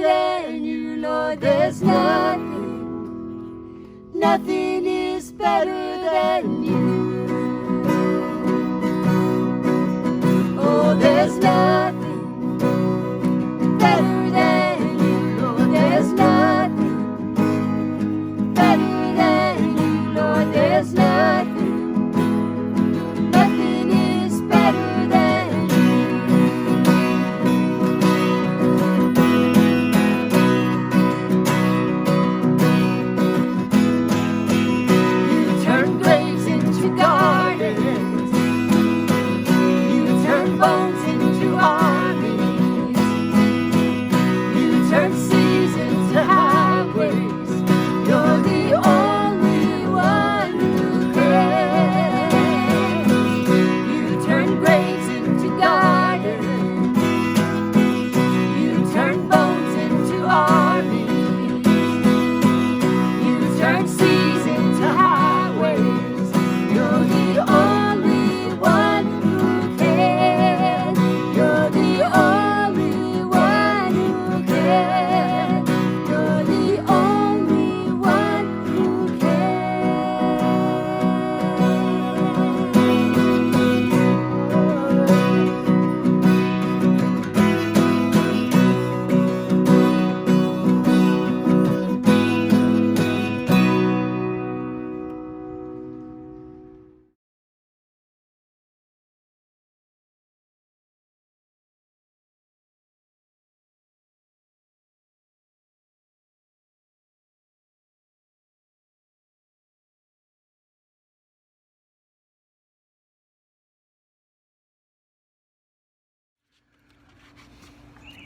than you, Lord. There's nothing, nothing is better than you. Oh, there's nothing better than you, Lord. There's nothing better than you, Lord. There's nothing, nothing is better than you. You turn graves into gardens. You turn bones into armies. You turn seas into highways. You're the only one who can. You turn graves into gardens. You turn bones into armies. You turn seas into highways. You're the only one who can. You're the only one who can. You're the only one who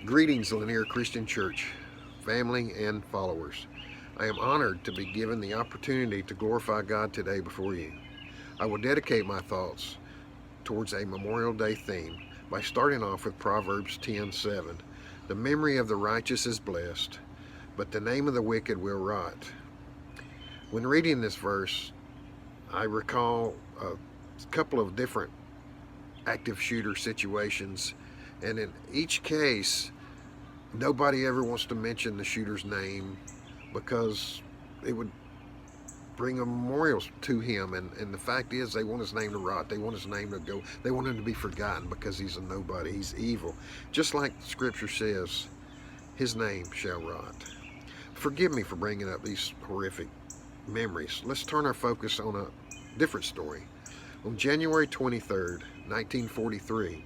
Greetings, Lanier Christian Church, family and followers. I am honored to be given the opportunity to glorify God today before you. I will dedicate my thoughts towards a Memorial Day theme by starting off with Proverbs 10:7. The memory of the righteous is blessed, but the name of the wicked will rot. When reading this verse, I recall a couple of different active shooter situations, and in each case, nobody ever wants to mention the shooter's name because it would bring a memorial to him, and the fact is they want his name to rot. They want his name to go. They want him to be forgotten because he's a nobody. He's evil. Just like Scripture says, his name shall rot. Forgive me for bringing up these horrific memories. Let's turn our focus on a different story. On January 23rd, 1943,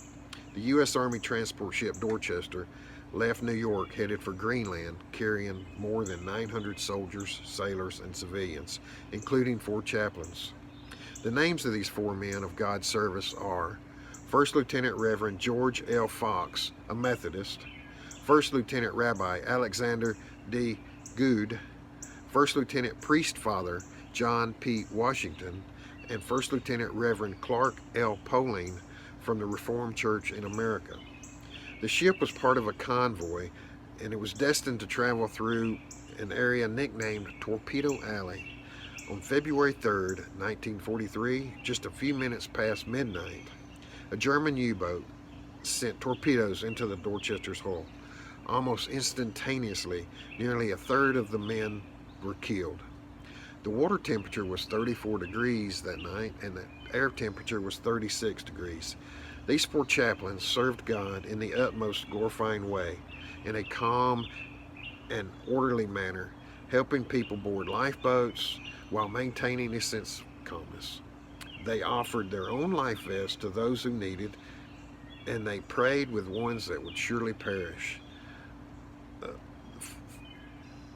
the U.S. Army transport ship Dorchester left New York headed for Greenland, carrying more than 900 soldiers, sailors, and civilians, including 4 chaplains. The names of these 4 men of God's service are First Lieutenant Reverend George L. Fox, a Methodist, First Lieutenant Rabbi Alexander D. Good, First Lieutenant Priest Father John P. Washington, and First Lieutenant Reverend Clark L. Poling from the Reformed Church in America. The ship was part of a convoy, and it was destined to travel through an area nicknamed Torpedo Alley. On February 3rd, 1943, just a few minutes past midnight, a German U-boat sent torpedoes into the Dorchester's hull. Almost instantaneously, nearly a third of the men were killed. The water temperature was 34 degrees that night, and the air temperature was 36 degrees. These 4 chaplains served God in the utmost glorifying way, in a calm and orderly manner, helping people board lifeboats while maintaining a sense of calmness. They offered their own life vests to those who needed, and they prayed with ones that would surely perish.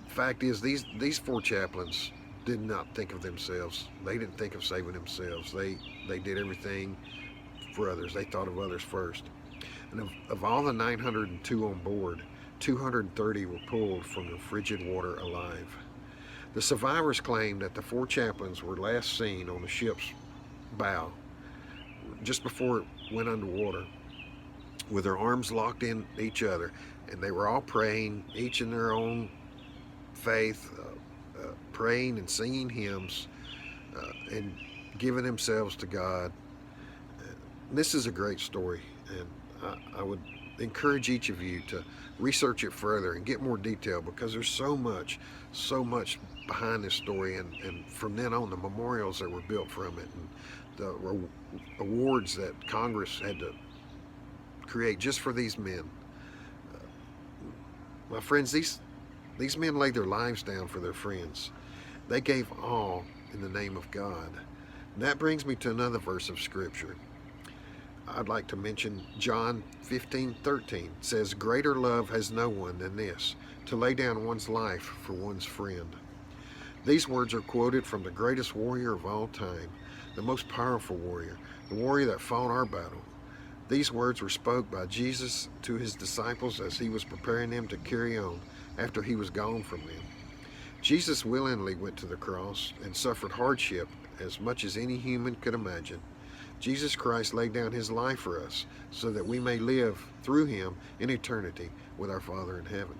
Fact is, these 4 chaplains did not think of themselves. They didn't think of saving themselves. They did everything for others. They thought of others first. And of all the 902 on board, 230 were pulled from the frigid water alive. The survivors claimed that the 4 chaplains were last seen on the ship's bow just before it went underwater, with their arms locked in each other, and they were all praying, each in their own faith, praying and singing hymns, and giving themselves to God. This is a great story, and I would encourage each of you to research it further and get more detail, because there's so much behind this story. And from then on, the memorials that were built from it, and the awards that Congress had to create just for these men. My friends, these men laid their lives down for their friends. They gave all in the name of God. And that brings me to another verse of Scripture. I'd like to mention John 15:13 says, "Greater love has no one than this, to lay down one's life for one's friend." These words are quoted from the greatest warrior of all time, the most powerful warrior, the warrior that fought our battle. These words were spoke by Jesus to his disciples as he was preparing them to carry on after he was gone from them. Jesus willingly went to the cross and suffered hardship as much as any human could imagine. Jesus Christ laid down his life for us so that we may live through him in eternity with our Father in heaven.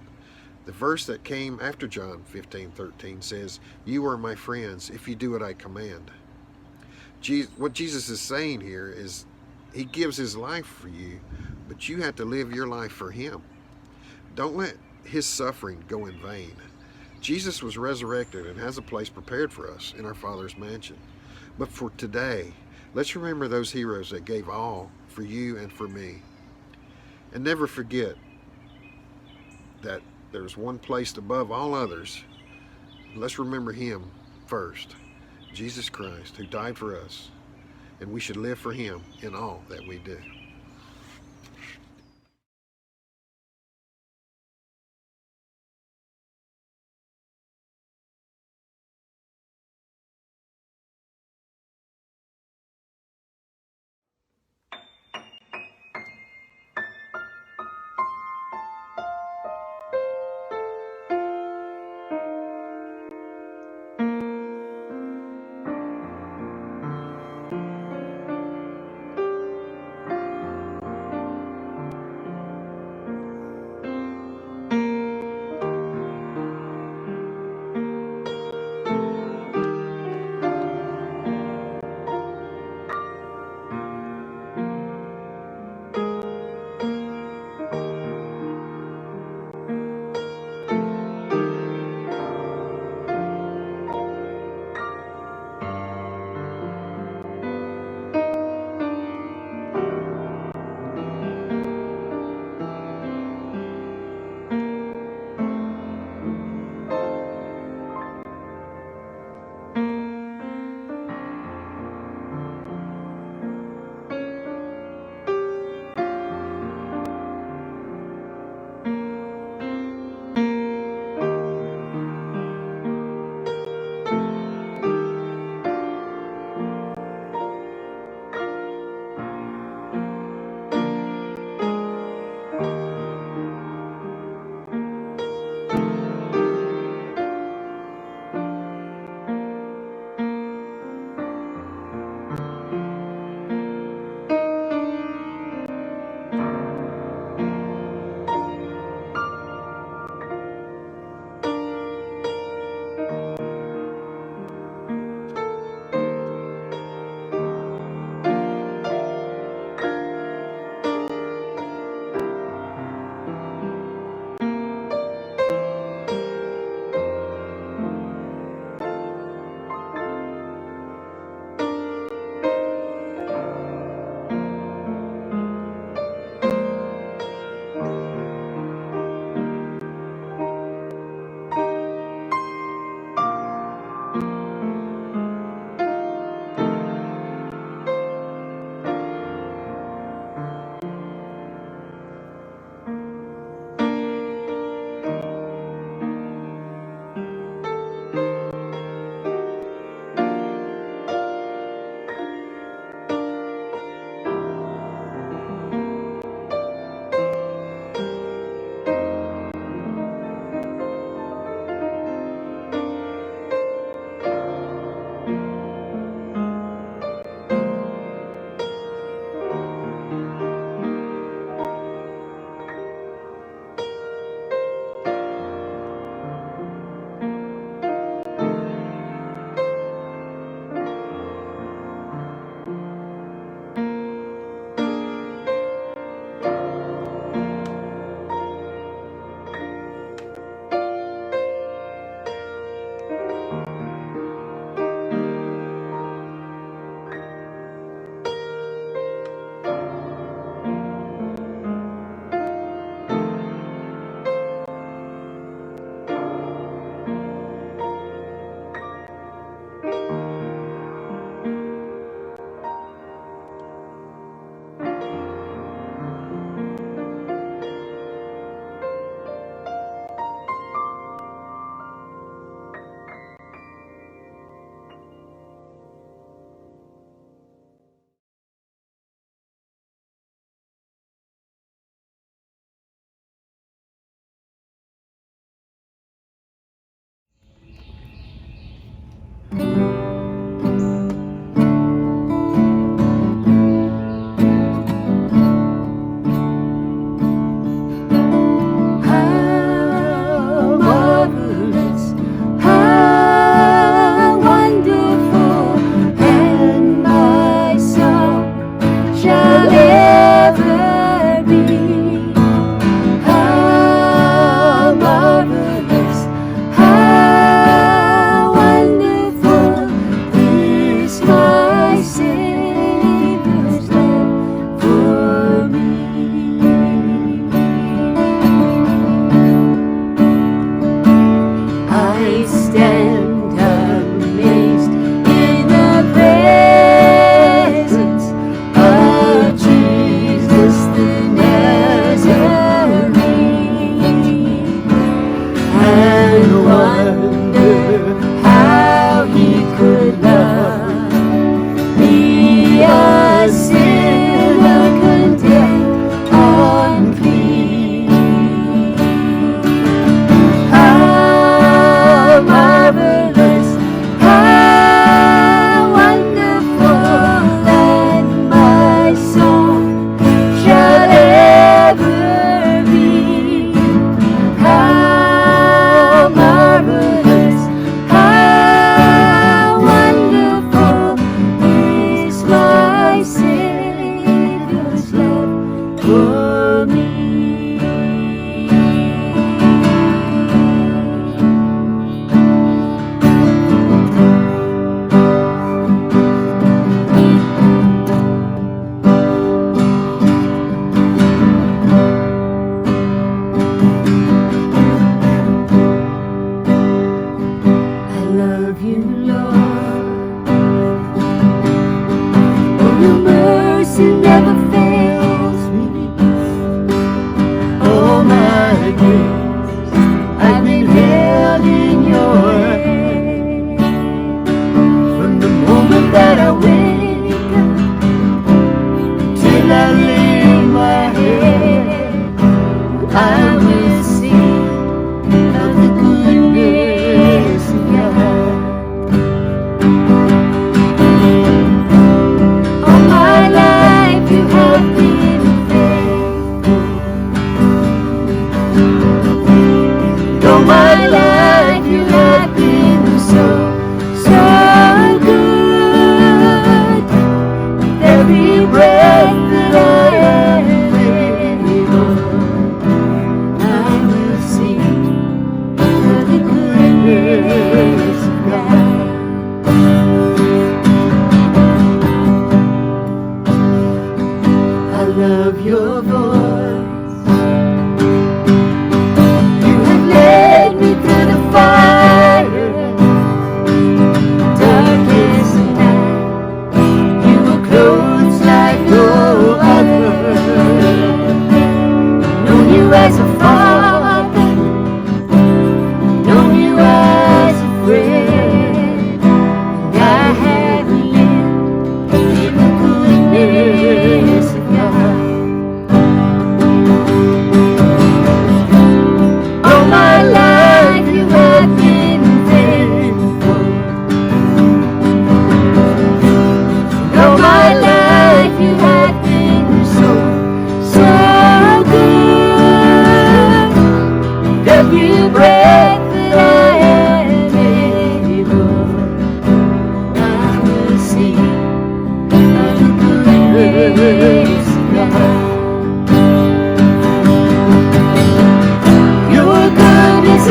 The verse that came after John 15:13 says, "You are my friends if you do what I command." What Jesus is saying here is he gives his life for you, but you have to live your life for him. Don't let his suffering go in vain. Jesus was resurrected and has a place prepared for us in our Father's mansion. But for today, let's remember those heroes that gave all for you and for me. And never forget that there's one placed above all others. Let's remember him first, Jesus Christ, who died for us, and we should live for him in all that we do.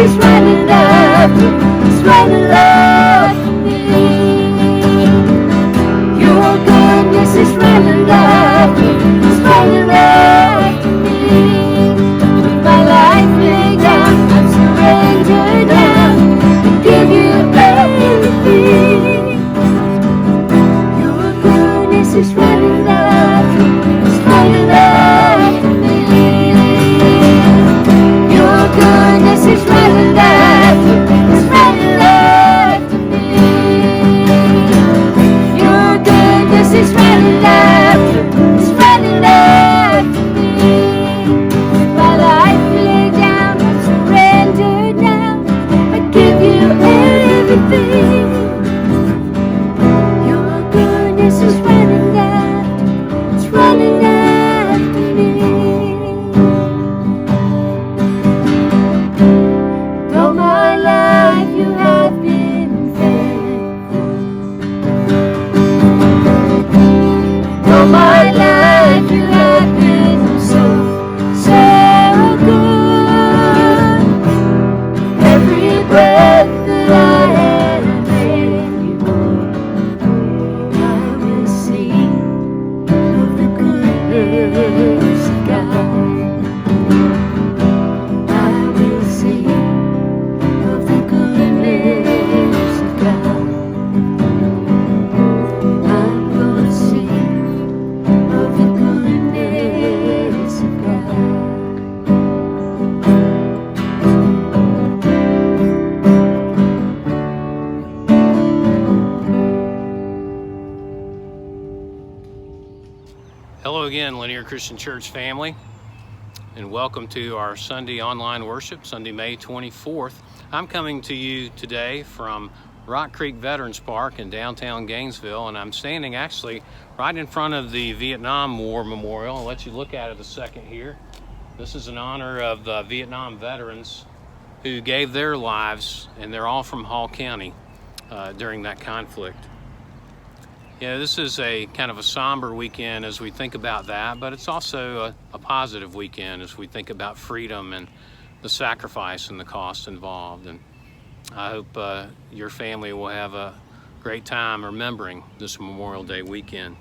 is running after, it's running after me. Your goodness is running after, it's running after me. With my life laid down, I'm surrendered now, I give you everything. Your goodness is running after, it's running after me. Your goodness is running after, it's running after me. Your goodness is running after, it's running after me. With my life laid down, I'm surrendered now, I give you everything. Your goodness is running after, it's running after me. Though my life you have been faithful, though my life you have been so, so good. Every breath that I am in you, I will sing of the goodness of God. I will sing of the goodness of God. I'm gonna sing of the goodness of God. Hello again, Lanier Christian Church family, and welcome to our Sunday online worship, Sunday, May 24th. I'm coming to you today from Rock Creek Veterans Park in downtown Gainesville, and I'm standing actually right in front of the Vietnam War Memorial. I'll let you look at it a second here. This is in honor of the Vietnam veterans who gave their lives, and they're all from Hall County during that conflict. Yeah, this is a kind of a somber weekend as we think about that, but it's also a positive weekend as we think about freedom and the sacrifice and the cost involved. And I hope your family will have a great time remembering this Memorial Day weekend.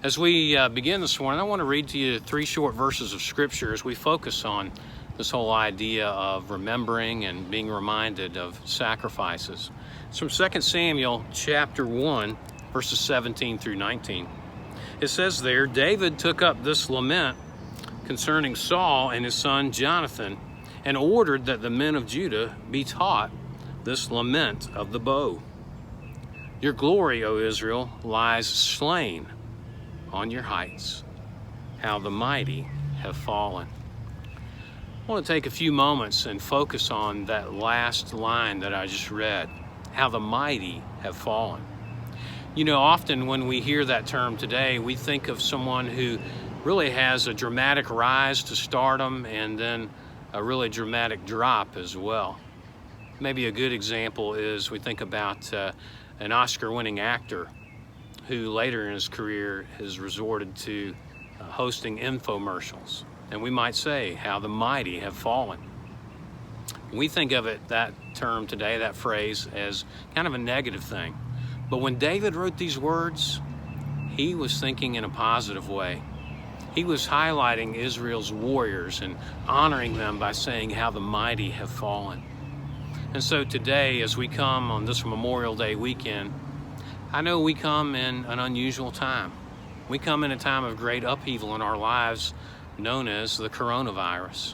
As we begin this morning, I want to read to you 3 short verses of Scripture as we focus on this whole idea of remembering and being reminded of sacrifices. It's from 2 Samuel chapter 1, verses 17 through 19. It says there, David took up this lament concerning Saul and his son Jonathan, and ordered that the men of Judah be taught this lament of the bow. Your glory, O Israel, lies slain on your heights. How the mighty have fallen. I want to take a few moments and focus on that last line that I just read. How the mighty have fallen. You know, often when we hear that term today, we think of someone who really has a dramatic rise to stardom and then a really dramatic drop as well. Maybe a good example is we think about an Oscar-winning actor who later in his career has resorted to hosting infomercials. And we might say, how the mighty have fallen. We think of it, that term today, that phrase, as kind of a negative thing. But when David wrote these words, he was thinking in a positive way. He was highlighting Israel's warriors and honoring them by saying how the mighty have fallen. And so today, as we come on this Memorial Day weekend, I know we come in an unusual time. We come in a time of great upheaval in our lives known as the coronavirus.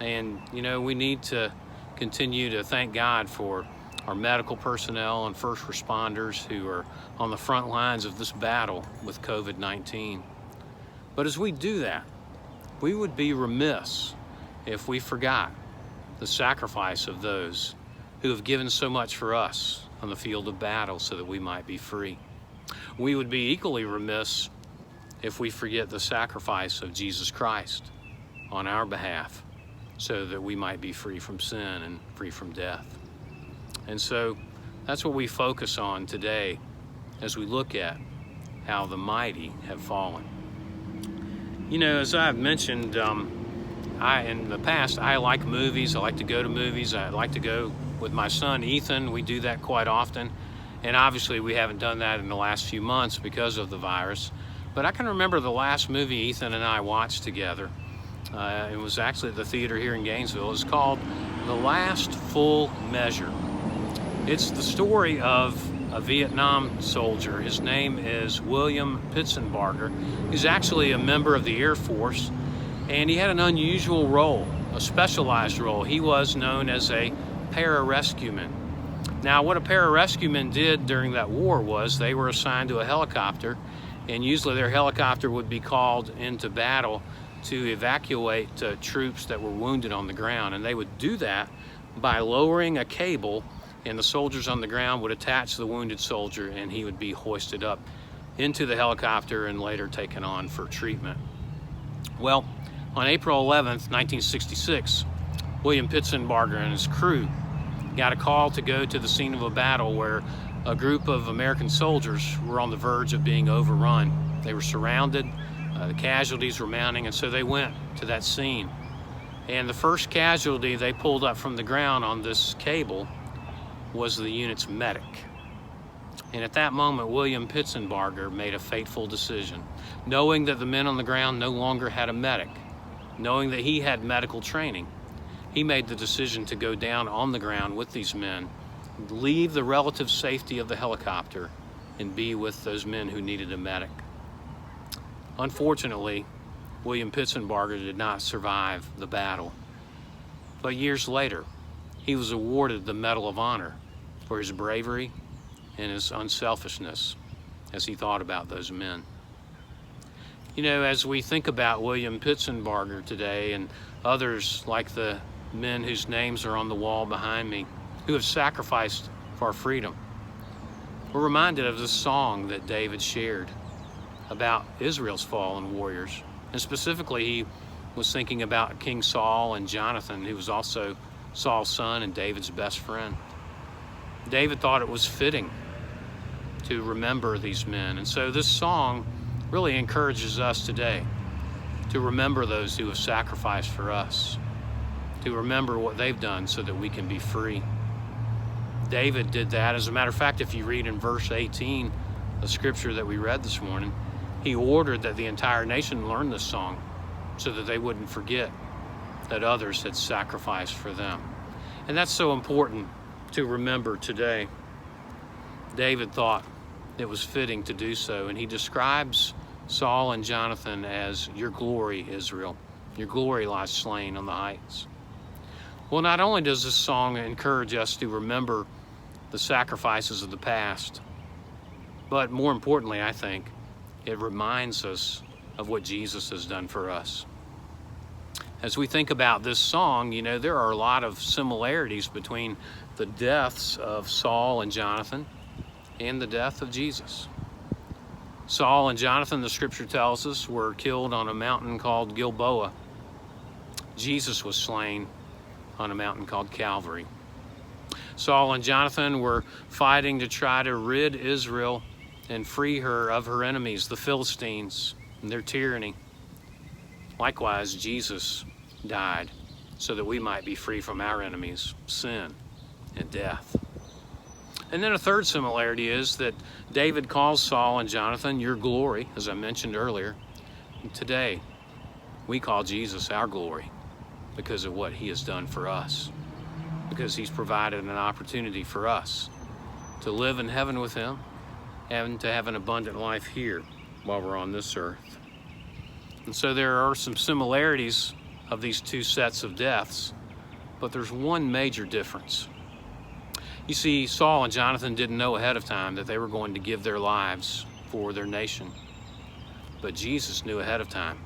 And, you know, we need to continue to thank God for our medical personnel and first responders who are on the front lines of this battle with COVID-19. But as we do that, we would be remiss if we forgot the sacrifice of those who have given so much for us on the field of battle so that we might be free. We would be equally remiss if we forget the sacrifice of Jesus Christ on our behalf so that we might be free from sin and free from death. And so that's what we focus on today as we look at how the mighty have fallen. You know, as I've mentioned, in the past, I like movies. I like to go to movies. I like to go with my son, Ethan. We do that quite often. And obviously we haven't done that in the last few months because of the virus. But I can remember the last movie Ethan and I watched together. It was actually at the theater here in Gainesville. It's called The Last Full Measure. It's the story of a Vietnam soldier. His name is William Pitsenbarger. He's actually a member of the Air Force, and he had an unusual role, a specialized role. He was known as a pararescueman. Now, what a pararescueman did during that war was they were assigned to a helicopter, and usually their helicopter would be called into battle to evacuate troops that were wounded on the ground. And they would do that by lowering a cable, and the soldiers on the ground would attach the wounded soldier, and he would be hoisted up into the helicopter and later taken on for treatment. Well, on April 11th, 1966, William Pitsenbarger and his crew got a call to go to the scene of a battle where a group of American soldiers were on the verge of being overrun. They were surrounded, the casualties were mounting, and so they went to that scene. And the first casualty they pulled up from the ground on this cable was the unit's medic. And at that moment, William Pitsenbarger made a fateful decision. Knowing that the men on the ground no longer had a medic, knowing that he had medical training, he made the decision to go down on the ground with these men, leave the relative safety of the helicopter, and be with those men who needed a medic. Unfortunately, William Pitsenbarger did not survive the battle. But years later, he was awarded the Medal of Honor for his bravery and his unselfishness as he thought about those men. You know, as we think about William Pitsenbarger today and others like the men whose names are on the wall behind me who have sacrificed for our freedom, we're reminded of this song that David shared about Israel's fallen warriors. And specifically, he was thinking about King Saul and Jonathan, who was also Saul's son and David's best friend. David thought it was fitting to remember these men. And so this song really encourages us today to remember those who have sacrificed for us, to remember what they've done so that we can be free. David did that. As a matter of fact, if you read in verse 18, the scripture that we read this morning, he ordered that the entire nation learn this song so that they wouldn't forget that others had sacrificed for them. And that's so important to remember today. David thought it was fitting to do so, and he describes Saul and Jonathan as your glory, Israel. Your glory lies slain on the heights. Well, not only does this song encourage us to remember the sacrifices of the past, but more importantly, I think, it reminds us of what Jesus has done for us. As we think about this song, you know, there are a lot of similarities between the deaths of Saul and Jonathan and the death of Jesus. Saul and Jonathan, the scripture tells us, were killed on a mountain called Gilboa. Jesus was slain on a mountain called Calvary. Saul and Jonathan were fighting to try to rid Israel and free her of her enemies, the Philistines, and their tyranny. Likewise, Jesus died so that we might be free from our enemies, sin and death. And then a third similarity is that David calls Saul and Jonathan your glory, as I mentioned earlier. And today, we call Jesus our glory because of what he has done for us, because he's provided an opportunity for us to live in heaven with him and to have an abundant life here while we're on this earth. And so there are some similarities of these two sets of deaths, but there's one major difference. You see, Saul and Jonathan didn't know ahead of time that they were going to give their lives for their nation. But Jesus knew ahead of time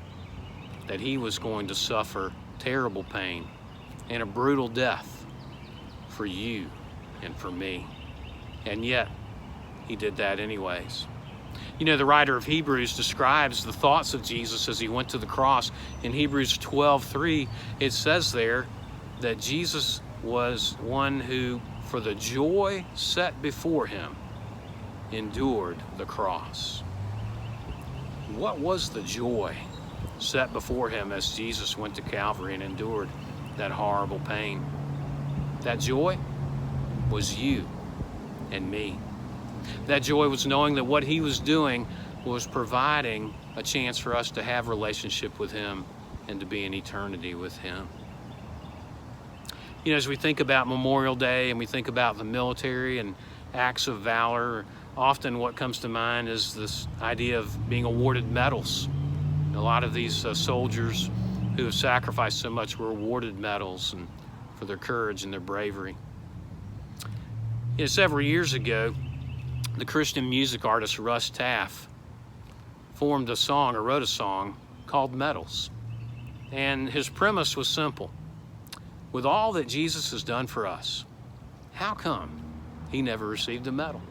that he was going to suffer terrible pain and a brutal death for you and for me. And yet, he did that anyways. You know, the writer of Hebrews describes the thoughts of Jesus as he went to the cross. In Hebrews 12:3, it says there that Jesus was one who, for the joy set before him, endured the cross. What was the joy set before him as Jesus went to Calvary and endured that horrible pain. That joy was you and me. That joy was knowing that what he was doing was providing a chance for us to have relationship with him and to be in eternity with him. You know, as we think about Memorial Day and we think about the military and acts of valor, often what comes to mind is this idea of being awarded medals. A lot of these soldiers who have sacrificed so much were awarded medals and for their courage and their bravery. You know, several years ago, the Christian music artist Russ Taff wrote a song called Medals. And his premise was simple. With all that Jesus has done for us, how come he never received a medal?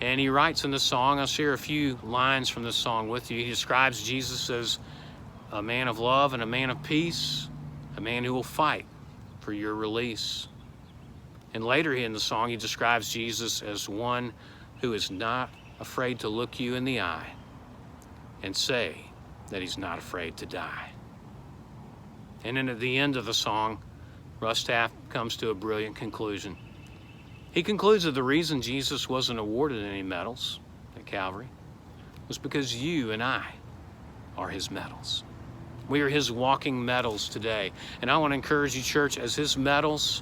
And he writes in the song, I'll share a few lines from this song with you. He describes Jesus as a man of love and a man of peace, a man who will fight for your release. And later in the song, he describes Jesus as one who is not afraid to look you in the eye and say that he's not afraid to die. And then at the end of the song, Russ Taff comes to a brilliant conclusion. He concludes that the reason Jesus wasn't awarded any medals at Calvary was because you and I are his medals. We are his walking medals today. And I want to encourage you, church, as his medals,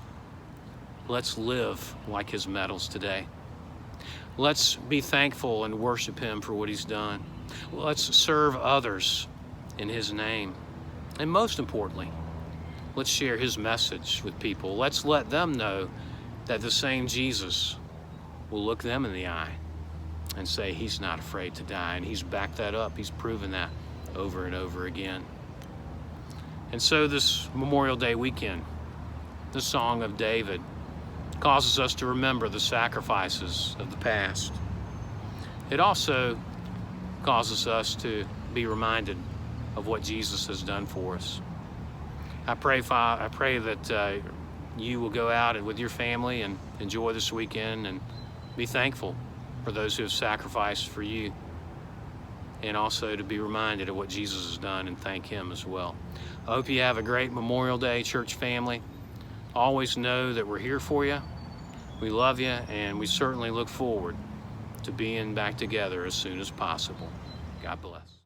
let's live like his medals today. Let's be thankful and worship him for what he's done. Let's serve others in his name. And most importantly, let's share his message with people. Let's let them know that the same Jesus will look them in the eye and say he's not afraid to die. And he's backed that up. He's proven that over and over again. And so this Memorial Day weekend, the Song of David causes us to remember the sacrifices of the past. It also causes us to be reminded of what Jesus has done for us. I pray that you will go out and with your family and enjoy this weekend and be thankful for those who have sacrificed for you, and also to be reminded of what Jesus has done and thank him as well. I hope you have a great Memorial Day, church family. Always know that we're here for you. We love you, and we certainly look forward to being back together as soon as possible. God bless.